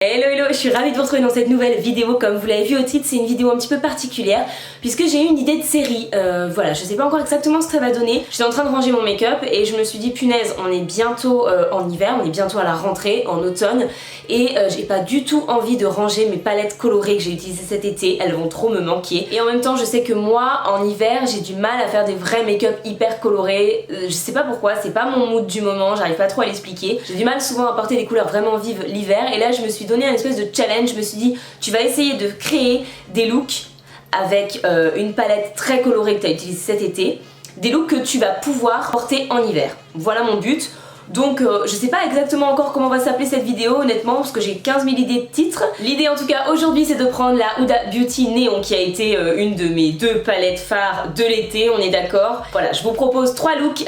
Hello, je suis ravie de vous retrouver dans cette nouvelle vidéo. Comme vous l'avez vu au titre, c'est une vidéo un petit peu particulière puisque j'ai eu une idée de série. Voilà, je sais pas encore exactement ce que ça va donner. J'étais en train de ranger mon make-up et je me suis dit punaise, on est bientôt en hiver, on est bientôt à la rentrée, en automne, et j'ai pas du tout envie de ranger mes palettes colorées que j'ai utilisées cet été. Elles vont trop me manquer. Et en même temps, je sais que moi, en hiver, j'ai du mal à faire des vrais make-up hyper colorés. Je sais pas pourquoi, c'est pas mon mood du moment, j'arrive pas trop à l'expliquer. J'ai du mal souvent à porter des couleurs vraiment vives l'hiver, et là je me suis donné un espèce de challenge. Je me suis dit, tu vas essayer de créer des looks avec une palette très colorée que tu as utilisée cet été, des looks que tu vas pouvoir porter en hiver. Voilà mon but. Donc je sais pas exactement encore comment va s'appeler cette vidéo honnêtement parce que j'ai 15 000 idées de titres. L'idée en tout cas aujourd'hui c'est de prendre la Huda Beauty Néon qui a été une de mes deux palettes phares de l'été, on est d'accord. Voilà, je vous propose 3 looks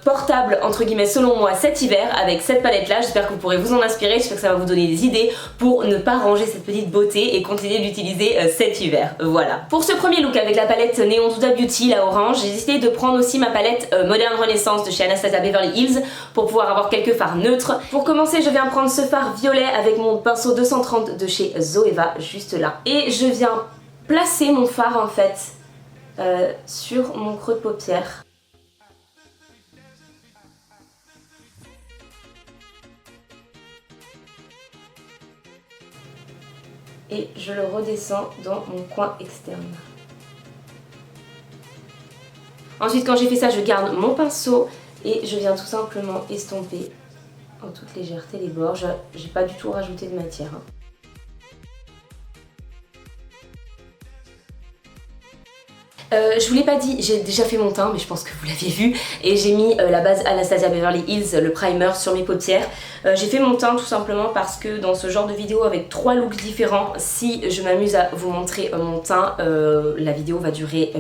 portables entre guillemets selon moi cet hiver avec cette palette là. J'espère que vous pourrez vous en inspirer, j'espère que ça va vous donner des idées pour ne pas ranger cette petite beauté et continuer d'utiliser cet hiver. Voilà. Pour ce premier look avec la palette Néon Huda Beauty, la orange, j'ai décidé de prendre aussi ma palette Modern Renaissance de chez Anastasia Beverly Hills pour pouvoir avoir quelques fards neutres. Pour commencer, je viens prendre ce fard violet avec mon pinceau 230 de chez Zoeva, juste là. Et je viens placer mon fard en fait sur mon creux de paupière. Et je le redescends dans mon coin externe. Ensuite, quand j'ai fait ça, je garde mon pinceau et je viens tout simplement estomper en toute légèreté les bords. J'ai pas du tout rajouté de matière. Je vous l'ai pas dit, j'ai déjà fait mon teint, mais je pense que vous l'avez vu. Et j'ai mis la base Anastasia Beverly Hills, le primer sur mes paupières. J'ai fait mon teint tout simplement parce que dans ce genre de vidéo avec 3 looks différents, si je m'amuse à vous montrer mon teint, la vidéo va durer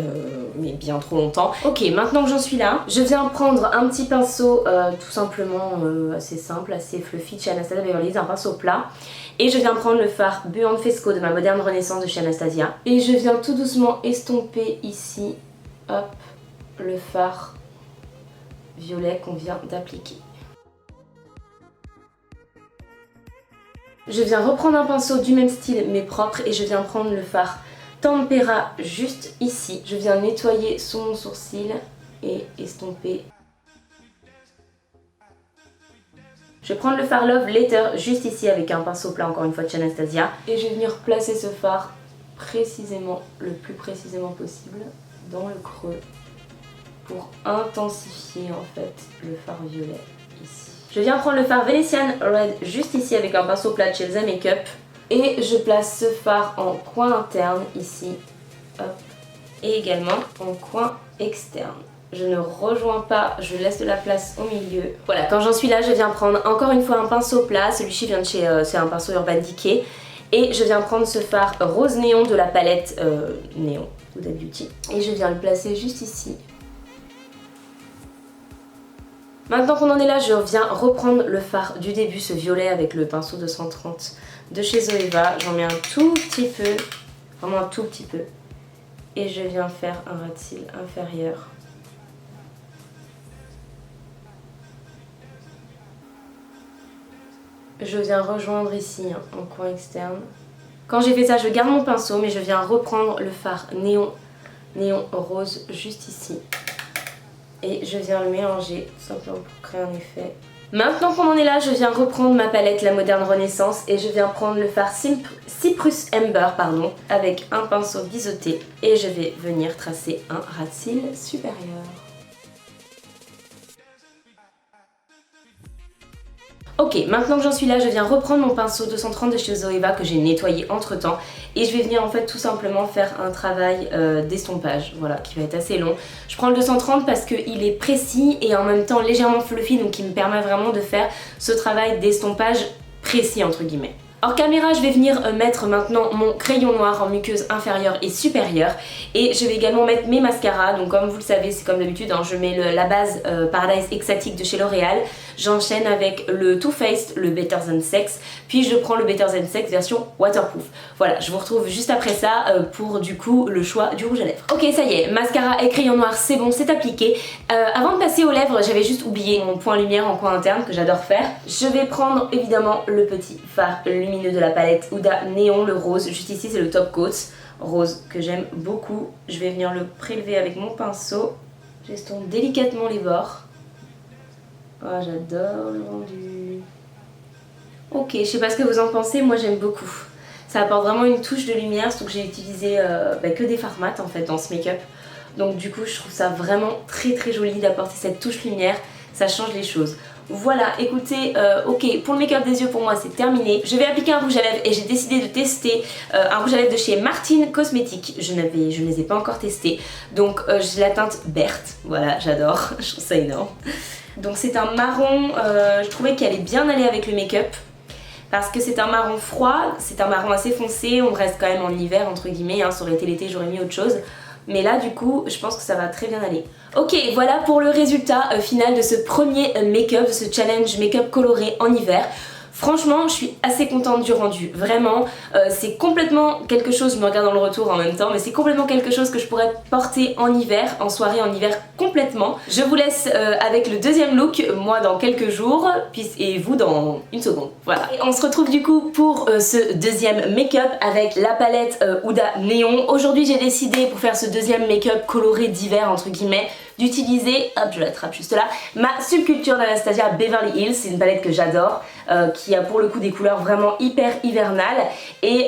mais bien trop longtemps. Ok, maintenant que j'en suis là, je viens prendre un petit pinceau tout simplement assez simple, assez fluffy de chez Anastasia Beverly Hills, un pinceau plat. Et je viens prendre le fard Buon Fesco de ma Modern Renaissance de chez Anastasia. Et je viens tout doucement estomper ici, hop, le fard violet qu'on vient d'appliquer. Je viens reprendre un pinceau du même style mais propre et je viens prendre le fard Tempera juste ici. Je viens nettoyer sous mon sourcil et estomper. Je vais prendre le fard Love Letter juste ici avec un pinceau plat encore une fois de chez Anastasia. Et je vais venir placer ce fard précisément, le plus précisément possible, dans le creux pour intensifier en fait le fard violet ici. Je viens prendre le fard Venetian Red juste ici avec un pinceau plat de chez Elsa Makeup. Et je place ce fard en coin interne ici, hop, et également en coin externe. Je ne rejoins pas, je laisse de la place au milieu. Voilà, quand j'en suis là, je viens prendre encore une fois un pinceau plat. Celui-ci vient de chez, c'est un pinceau Urban Decay. Et je viens prendre ce fard rose néon de la palette Néon Huda Beauty. Et je viens le placer juste ici. Maintenant qu'on en est là, je viens reprendre le fard du début, ce violet avec le pinceau 230 de chez Zoeva. J'en mets un tout petit peu, vraiment un tout petit peu. Et je viens faire un ras de cils inférieur. Je viens rejoindre ici en coin externe. Quand j'ai fait ça, je garde mon pinceau, mais je viens reprendre le fard néon rose juste ici. Et je viens le mélanger tout simplement pour créer un effet. Maintenant qu'on en est là, je viens reprendre ma palette La Moderne Renaissance et je viens prendre le fard Cyprus Amber avec un pinceau biseauté et je vais venir tracer un ras de cils supérieur. Ok, maintenant que j'en suis là, je viens reprendre mon pinceau 230 de chez Zoeva que j'ai nettoyé entre temps et je vais venir en fait tout simplement faire un travail d'estompage, voilà, qui va être assez long. Je prends le 230 parce qu'il est précis et en même temps légèrement fluffy, donc il me permet vraiment de faire ce travail d'estompage précis entre guillemets. Hors caméra, je vais venir mettre maintenant mon crayon noir en muqueuse inférieure et supérieure et je vais également mettre mes mascaras. Donc comme vous le savez, c'est comme d'habitude, hein, je mets la base Paradise Extatic de chez L'Oréal. j'enchaîne avec le Too Faced, le Better Than Sex, puis je prends le Better Than Sex version waterproof. Voilà, je vous retrouve juste après ça pour du coup le choix du rouge à lèvres. Ok, ça y est, mascara et crayon noir, c'est bon, c'est appliqué. Avant de passer aux lèvres, j'avais juste oublié mon point lumière en coin interne que j'adore faire. Je vais prendre évidemment le petit fard lumineux de la palette Huda Néon, le rose. Juste ici, c'est le Top Coat rose que j'aime beaucoup. Je vais venir le prélever avec mon pinceau. J'estompe délicatement les bords. Oh, j'adore le rendu. Ok, je sais pas ce que vous en pensez, moi j'aime beaucoup. Ça apporte vraiment une touche de lumière, surtout que j'ai utilisé que des fards mat en fait dans ce make-up. Donc du coup je trouve ça vraiment très très joli d'apporter cette touche lumière, ça change les choses. Voilà, écoutez, ok, pour le make-up des yeux pour moi c'est terminé. Je vais appliquer un rouge à lèvres et j'ai décidé de tester un rouge à lèvres de chez Martine Cosmetics. Je ne les ai pas encore testés. Donc j'ai la teinte Berthe, voilà, j'adore, je trouve ça énorme. Donc c'est un marron, je trouvais qu'elle allait bien aller avec le make-up. Parce que c'est un marron froid, c'est un marron assez foncé, on reste quand même en hiver entre guillemets, hein, ça aurait été l'été j'aurais mis autre chose. Mais là du coup je pense que ça va très bien aller. Ok, voilà pour le résultat final de ce premier make-up, ce challenge make-up coloré en hiver. Franchement, je suis assez contente du rendu, vraiment. C'est complètement quelque chose, je me regarde dans le retour en même temps, mais c'est complètement quelque chose que je pourrais porter en hiver, en soirée en hiver complètement. Je vous laisse avec le deuxième look, moi dans quelques jours, et vous dans une seconde. Voilà. Et on se retrouve du coup pour ce deuxième make-up avec la palette Huda Néon. Aujourd'hui, j'ai décidé pour faire ce deuxième make-up coloré d'hiver, entre guillemets, d'utiliser, hop je l'attrape juste là, ma Subculture d'Anastasia Beverly Hills. C'est une palette que j'adore, qui a pour le coup des couleurs vraiment hyper hivernales et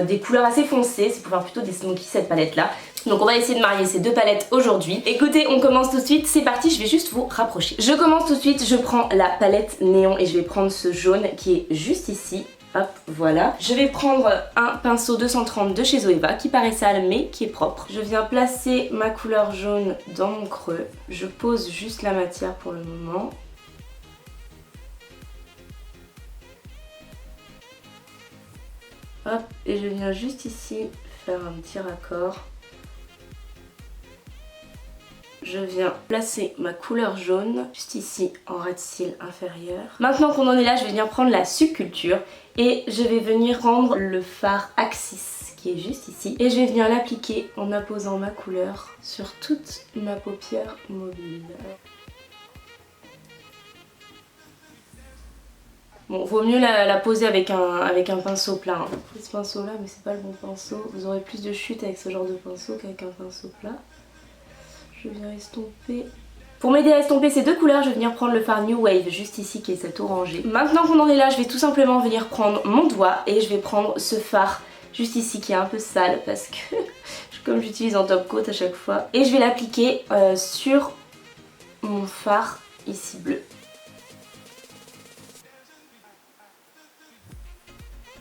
des couleurs assez foncées, c'est pour faire plutôt des smoky cette palette là. Donc on va essayer de marier ces deux palettes aujourd'hui. Écoutez, on commence tout de suite, c'est parti, je vais juste vous rapprocher. Je commence tout de suite, je prends la palette néon et je vais prendre ce jaune qui est juste ici. Hop, voilà. Je vais prendre un pinceau 230 de chez Zoeva qui paraît sale mais qui est propre. Je viens placer ma couleur jaune dans mon creux. Je pose juste la matière pour le moment. Hop, et je viens juste ici faire un petit raccord. Je viens placer ma couleur jaune juste ici en ras de cils inférieur. Maintenant qu'on en est là, je vais venir prendre la Subculture et je vais venir prendre le fard Axis qui est juste ici. Et je vais venir l'appliquer en apposant ma couleur sur toute ma paupière mobile. Bon, vaut mieux la poser avec un pinceau plat. Hein. J'ai pris ce pinceau là, mais c'est pas le bon pinceau. Vous aurez plus de chute avec ce genre de pinceau qu'avec un pinceau plat. Je viens estomper. Pour m'aider à estomper ces deux couleurs, je vais venir prendre le fard New Wave juste ici qui est cet orangé. Maintenant qu'on en est là, je vais tout simplement venir prendre mon doigt et je vais prendre ce fard juste ici qui est un peu sale parce que comme j'utilise en top coat à chaque fois. Et je vais l'appliquer sur mon fard ici bleu.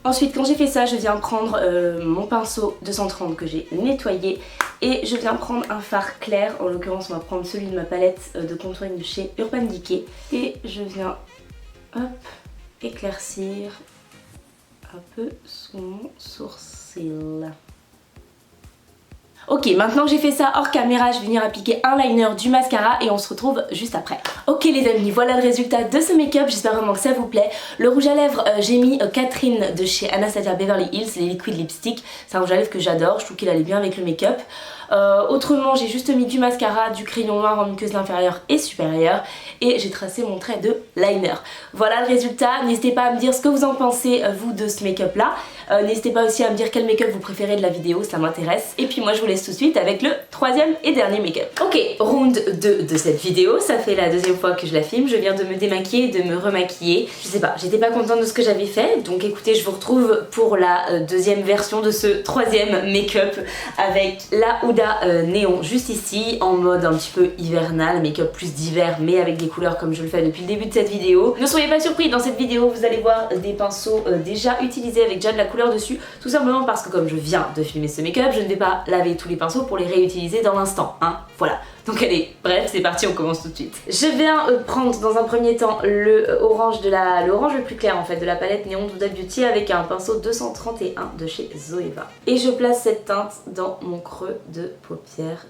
Ensuite, quand j'ai fait ça, je viens prendre mon pinceau 230 que j'ai nettoyé et je viens prendre un fard clair. En l'occurrence, on va prendre celui de ma palette de contouring de chez Urban Decay. Et je viens, hop, éclaircir un peu sous mon sourcil. Ok, maintenant que j'ai fait ça hors caméra, je vais venir appliquer un liner, du mascara et on se retrouve juste après. Ok les amis, voilà le résultat de ce make-up, j'espère vraiment que ça vous plaît. Le rouge à lèvres, j'ai mis Catherine de chez Anastasia Beverly Hills, les liquid lipstick. C'est un rouge à lèvres que j'adore, je trouve qu'il allait bien avec le make-up. Autrement, j'ai juste mis du mascara, du crayon noir en muqueuse inférieure et supérieure et j'ai tracé mon trait de liner. Voilà le résultat, n'hésitez pas à me dire ce que vous en pensez vous de ce make-up là. N'hésitez pas aussi à me dire quel make-up vous préférez de la vidéo, ça m'intéresse. Et puis moi je vous laisse tout de suite avec le troisième et dernier make-up. Ok, round 2 de cette vidéo, ça fait la deuxième fois que je la filme, je viens de me démaquiller et de me remaquiller. Je sais pas, j'étais pas contente de ce que j'avais fait, donc écoutez, je vous retrouve pour la deuxième version de ce troisième make-up avec la Huda Néon juste ici, en mode un petit peu hivernal, make-up plus d'hiver mais avec des couleurs comme je le fais depuis le début de cette vidéo. Ne soyez pas surpris, dans cette vidéo vous allez voir des pinceaux déjà utilisés avec déjà de la couleur dessus, tout simplement parce que comme je viens de filmer ce make-up, je ne vais pas laver tous les pinceaux pour les réutiliser dans l'instant, hein, voilà. Donc allez, bref, c'est parti, on commence tout de suite. Je viens prendre dans un premier temps le orange le plus clair en fait de la palette Néon Huda Beauty avec un pinceau 231 de chez Zoeva. Et je place cette teinte dans mon creux de paupière.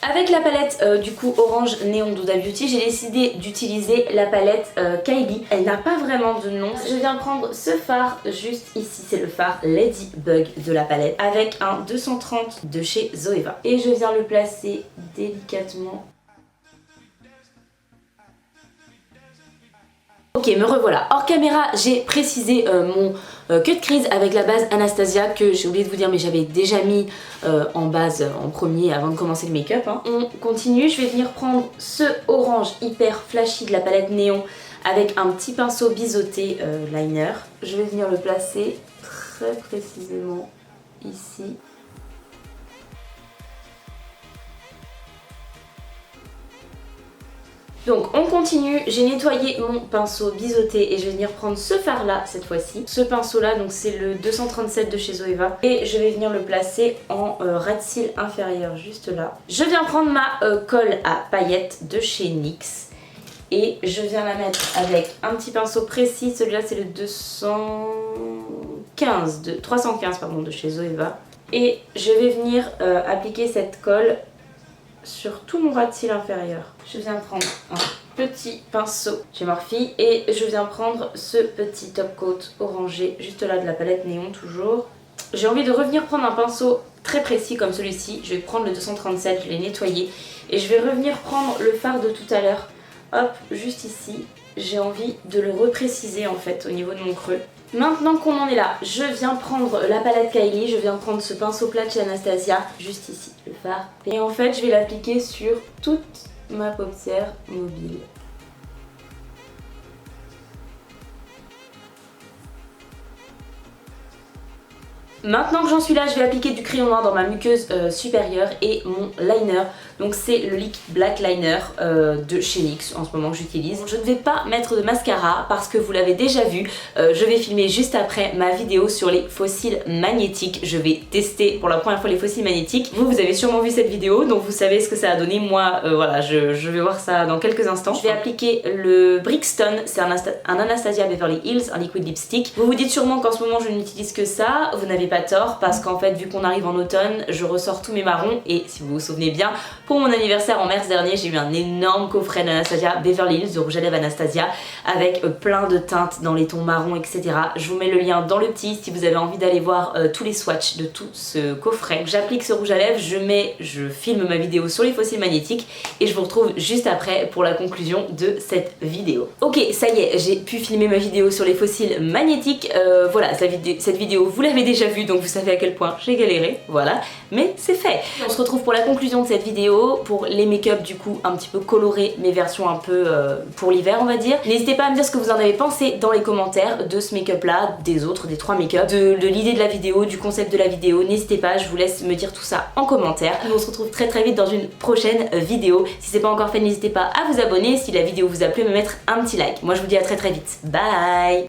Avec la palette du coup orange néon d'Huda Beauty, j'ai décidé d'utiliser la palette Kylie. Elle n'a pas vraiment de nom. Je viens prendre ce fard juste ici, c'est le fard Ladybug de la palette avec un 230 de chez Zoeva. Et je viens le placer délicatement. Ok, me revoilà. Hors caméra, j'ai précisé mon cut crease avec la base Anastasia que j'ai oublié de vous dire, mais j'avais déjà mis en base en premier avant de commencer le make-up. Hein. On continue, je vais venir prendre ce orange hyper flashy de la palette néon avec un petit pinceau biseauté liner. Je vais venir le placer très précisément ici. Donc on continue, j'ai nettoyé mon pinceau biseauté et je vais venir prendre ce fard là cette fois-ci. Ce pinceau là, donc c'est le 237 de chez Zoeva et je vais venir le placer en ras de cils inférieur juste là. Je viens prendre ma colle à paillettes de chez NYX et je viens la mettre avec un petit pinceau précis, celui-là c'est le 315 pardon, de chez Zoeva. Et je vais venir appliquer cette colle sur tout mon ras de cils inférieur. Je viens prendre un petit pinceau chez Morphe et je viens prendre ce petit top coat orangé juste là de la palette néon toujours. J'ai envie de revenir prendre un pinceau très précis comme celui-ci. Je vais prendre le 237, je l'ai nettoyé et je vais revenir prendre le fard de tout à l'heure. Hop, juste ici. J'ai envie de le repréciser en fait au niveau de mon creux. Maintenant qu'on en est là, je viens prendre la palette Kylie, je viens prendre ce pinceau plat de chez Anastasia, juste ici, le fard. Et en fait, je vais l'appliquer sur toute ma paupière mobile. Maintenant que j'en suis là, je vais appliquer du crayon noir dans ma muqueuse supérieure et mon liner. Donc c'est le Liquid Black Liner de chez NYX en ce moment que j'utilise. Je ne vais pas mettre de mascara parce que vous l'avez déjà vu. Je vais filmer juste après ma vidéo sur les fossiles magnétiques. Je vais tester pour la première fois les fossiles magnétiques. Vous avez sûrement vu cette vidéo, donc vous savez ce que ça a donné. Moi, voilà, je vais voir ça dans quelques instants. Je vais appliquer le Brixton, c'est un Anastasia Beverly Hills, un liquid lipstick. Vous vous dites sûrement qu'en ce moment je n'utilise que ça. Vous n'avez pas tort parce qu'en fait, vu qu'on arrive en automne, je ressors tous mes marrons et si vous vous souvenez bien, pour mon anniversaire en mars dernier, j'ai eu un énorme coffret d'Anastasia Beverly Hills de rouge à lèvres Anastasia avec plein de teintes dans les tons marrons, etc. Je vous mets le lien dans le petit si vous avez envie d'aller voir tous les swatchs de tout ce coffret. J'applique ce rouge à lèvres, je filme ma vidéo sur les fossiles magnétiques et je vous retrouve juste après pour la conclusion de cette vidéo. Ok, ça y est, j'ai pu filmer ma vidéo sur les fossiles magnétiques. Voilà, cette vidéo, vous l'avez déjà vue, donc vous savez à quel point j'ai galéré, voilà, mais c'est fait. On se retrouve pour la conclusion de cette vidéo, pour les make-up du coup un petit peu colorés, mes versions un peu pour l'hiver on va dire. N'hésitez pas à me dire ce que vous en avez pensé dans les commentaires de ce make-up là, des autres, des 3 make-up, de l'idée de la vidéo, du concept de la vidéo. N'hésitez pas, je vous laisse me dire tout ça en commentaire. Nous on se retrouve très vite dans une prochaine vidéo. Si c'est pas encore fait, n'hésitez pas à vous abonner. Si la vidéo vous a plu, me mettre un petit like. Moi je vous dis à très vite. Bye.